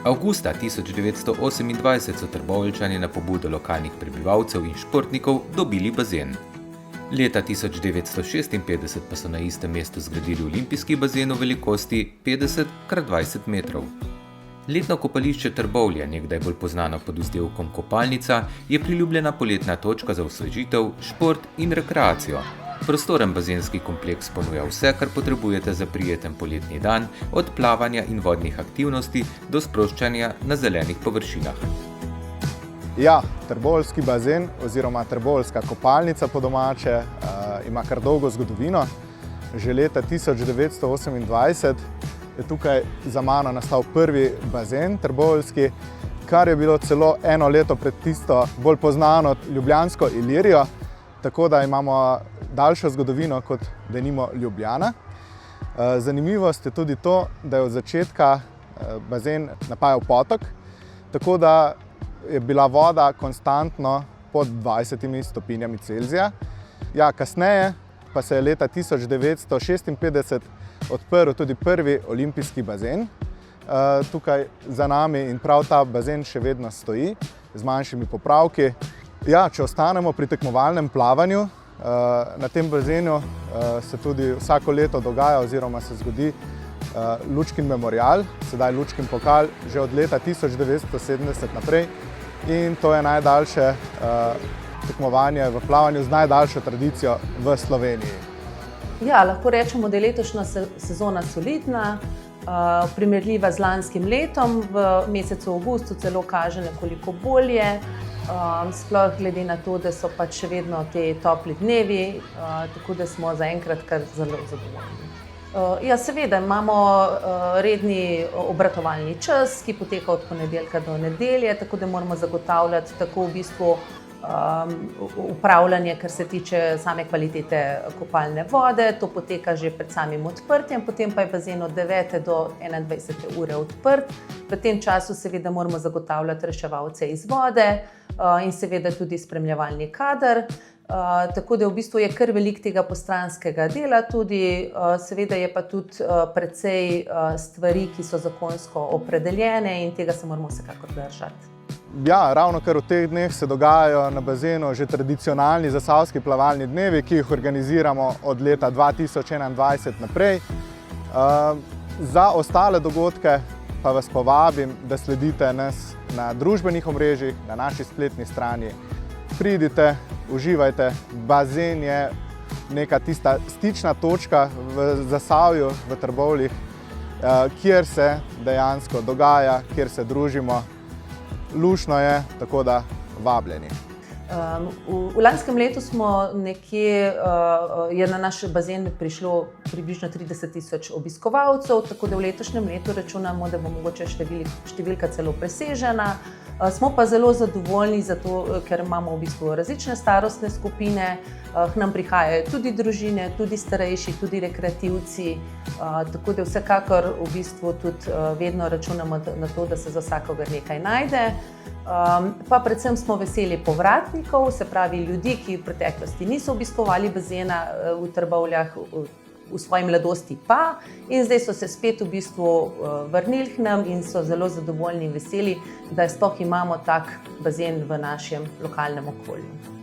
Avgusta 1928 so Trboveljčani na pobudo lokalnih prebivalcev in športnikov dobili bazen. Leta 1956 pa so na istem mestu zgradili olimpijski bazen v velikosti 50 x 20 metrov. Letno kopališče Trbovlje, nekdaj bolj poznano pod vzdevkom Kopalnica, je priljubljena poletna točka za osvežitev, šport in rekreacijo. Prostoren bazenski kompleks ponuja vse, kar potrebujete za prijeten poletni dan, od plavanja in vodnih aktivnosti do sproščanja na zelenih površinah. Ja, Trboveljski bazen oziroma Trboveljska kopalnica po domače ima kar dolgo zgodovino. Že leta 1928 je tukaj za mano nastal prvi bazen trboveljski, kar je bilo celo eno leto pred tisto bolj poznano ljubljansko Ilirijo, tako da imamo daljšo zgodovino kot denimo Ljubljana. Zanimivost je tudi to, da je od začetka bazen napajal potok, tako da je bila voda konstantno pod 20 stopinjami Celzija. Ja, kasneje pa se je leta 1956 odprl tudi prvi olimpijski bazen tukaj za nami in prav ta bazen še vedno stoji z manjšimi popravki. Ja, če ostanemo pri tekmovalnem plavanju, na tem bazenu se tudi vsako leto dogaja oziroma se zgodi Lučkin memorial, sedaj Lučkin pokal, že od leta 1970 naprej. In to je najdaljše tekmovanje v plavanju z najdaljšo tradicijo v Sloveniji. Ja, lahko rečemo, da je letošnja sezona solidna, primerljiva z lanskim letom. V mesecu avgustu celo kaže nekoliko bolje, sploh glede na to, da so pač še vedno te topli dnevi, tako da smo zaenkrat kar zelo zadovoljni. Ja, seveda imamo redni obratovalni čas, ki poteka od ponedeljka do nedelje, tako da moramo zagotavljati tako v bistvu upravljanje, kar se tiče same kvalitete kopalne vode. To poteka že pred samim odprtjem, potem pa je bazen od 9. do 21. ure odprt. V tem času seveda moramo zagotavljati reševalce iz vode in seveda tudi spremljevalni kader. Tako da v bistvu je kar veliko tega postranskega dela tudi, seveda je pa tudi precej stvari, ki so zakonsko opredeljene in tega se moramo vsekakor držati. Ja, ravno kar v teh dneh se dogajajo na bazenu že tradicionalni zasavski plavalni dnevi, ki jih organiziramo od leta 2021 naprej. Za ostale dogodke pa vas povabim, da sledite nas na družbenih omrežjih, na naši spletni strani. Pridite, uživajte, bazen je neka tista stična točka v Zasavju, v Trbovljih, kjer se dejansko dogaja, kjer se družimo. Lušno je, tako da vabljeni. V lanskem letu smo je na naš bazen prišlo približno 30 000 obiskovalcev, tako da v letošnjem letu računamo, da bo mogoče številka celo presežena. Smo pa zelo zadovoljni zato, ker imamo v bistvu različne starostne skupine, k nam prihajajo tudi družine, tudi starejši, tudi rekreativci, tako da vsekakor v bistvu tudi vedno računamo na to, da se za vsakogar nekaj najde. Pa predvsem smo veseli povratnikov, se pravi ljudi, ki v preteklosti niso obiskovali bazena v Trbovljah, v svoji mladosti pa, in zdaj so se spet v bistvu vrnili k nam in so zelo zadovoljni in veseli, da sploh imamo tak bazen v našem lokalnem okolju.